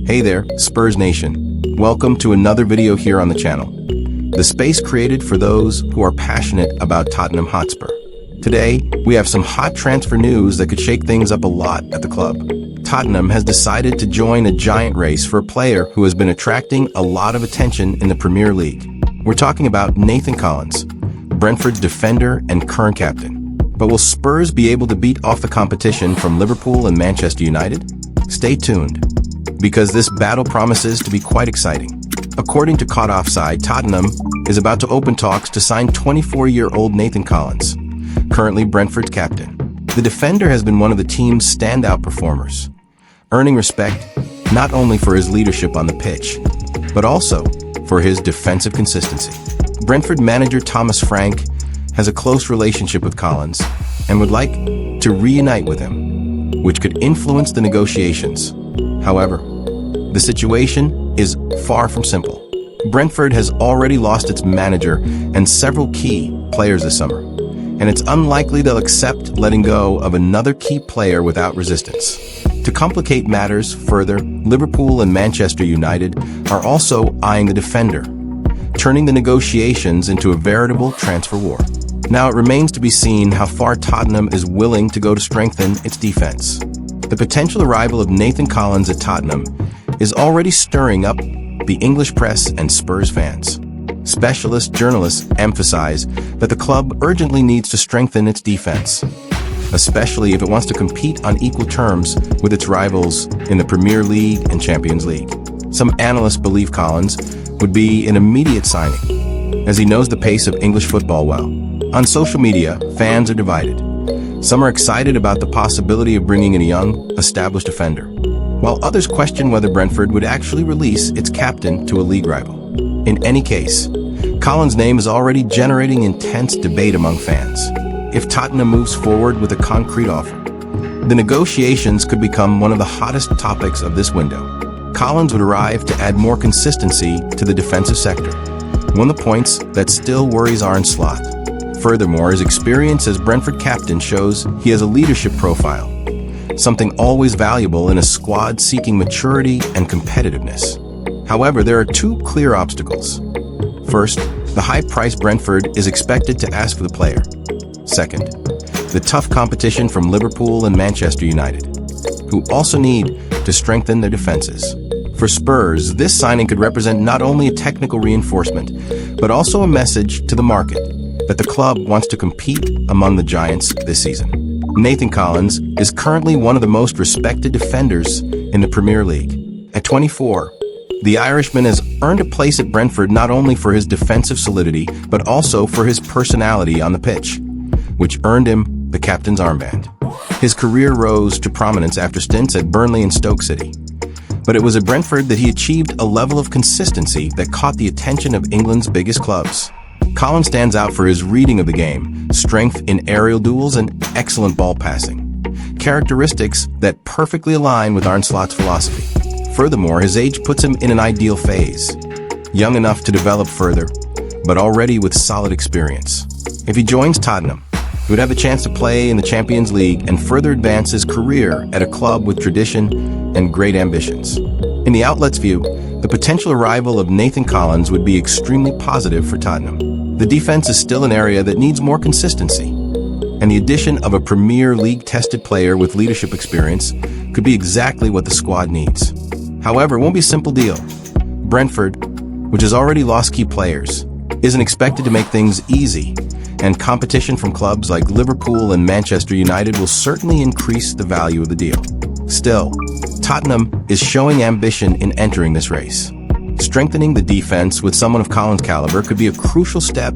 Hey there, Spurs Nation. Welcome to another video here on the channel. The space created for those who are passionate about Tottenham Hotspur. Today, we have some hot transfer news that could shake things up a lot at the club. Tottenham has decided to join a giant race for a player who has been attracting a lot of attention in the Premier League. We're talking about Nathan Collins, Brentford's defender and current captain. But will Spurs be able to beat off the competition from Liverpool and Manchester United? Stay tuned, because this battle promises to be quite exciting. According to Caught Offside, Tottenham is about to open talks to sign 24-year-old Nathan Collins, currently Brentford's captain. The defender has been one of the team's standout performers, earning respect not only for his leadership on the pitch, but also for his defensive consistency. Brentford manager Thomas Frank has a close relationship with Collins and would like to reunite with him, which could influence the negotiations. However, the situation is far from simple. Brentford has already lost its manager and several key players this summer, and it's unlikely they'll accept letting go of another key player without resistance. To complicate matters further, Liverpool and Manchester United are also eyeing the defender, turning the negotiations into a veritable transfer war. Now it remains to be seen how far Tottenham is willing to go to strengthen its defense. The potential arrival of Nathan Collins at Tottenham is already stirring up the English press and Spurs fans. Specialist journalists emphasize that the club urgently needs to strengthen its defense, especially if it wants to compete on equal terms with its rivals in the Premier League and Champions League. Some analysts believe Collins would be an immediate signing, as he knows the pace of English football well. On social media, fans are divided. Some are excited about the possibility of bringing in a young, established defender, while others question whether Brentford would actually release its captain to a league rival. In any case, Collins' name is already generating intense debate among fans. If Tottenham moves forward with a concrete offer, the negotiations could become one of the hottest topics of this window. Collins would arrive to add more consistency to the defensive sector, one of the points that still worries Arne Slot. Furthermore, his experience as Brentford captain shows he has a leadership profile, something always valuable in a squad seeking maturity and competitiveness. However, there are two clear obstacles. First, the high price Brentford is expected to ask for the player. Second, the tough competition from Liverpool and Manchester United, who also need to strengthen their defenses. For Spurs, this signing could represent not only a technical reinforcement, but also a message to the market that the club wants to compete among the giants this season. Nathan Collins is currently one of the most respected defenders in the Premier League. At 24, the Irishman has earned a place at Brentford not only for his defensive solidity, but also for his personality on the pitch, which earned him the captain's armband. His career rose to prominence after stints at Burnley and Stoke City, but it was at Brentford that he achieved a level of consistency that caught the attention of England's biggest clubs. Collins stands out for his reading of the game, strength in aerial duels, and excellent ball passing, characteristics that perfectly align with Arne Slot's philosophy. Furthermore, his age puts him in an ideal phase, young enough to develop further, but already with solid experience. If he joins Tottenham, he would have a chance to play in the Champions League and further advance his career at a club with tradition and great ambitions. In the outlet's view, the potential arrival of Nathan Collins would be extremely positive for Tottenham. The defense is still an area that needs more consistency, and the addition of a Premier League-tested player with leadership experience could be exactly what the squad needs. However, it won't be a simple deal. Brentford, which has already lost key players, isn't expected to make things easy, and competition from clubs like Liverpool and Manchester United will certainly increase the value of the deal. Still, Tottenham is showing ambition in entering this race. Strengthening the defense with someone of Collins' caliber could be a crucial step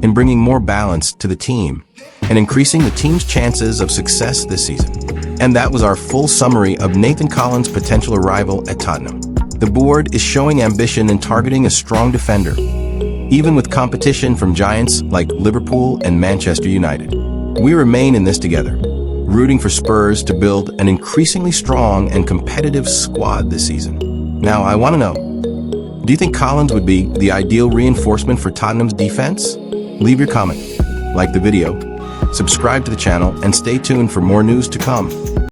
in bringing more balance to the team and increasing the team's chances of success this season. And that was our full summary of Nathan Collins' potential arrival at Tottenham. The board is showing ambition in targeting a strong defender, even with competition from giants like Liverpool and Manchester United. We remain in this together, rooting for Spurs to build an increasingly strong and competitive squad this season. Now, I want to know, do you think Collins would be the ideal reinforcement for Tottenham's defense? Leave your comment, like the video, subscribe to the channel, and stay tuned for more news to come.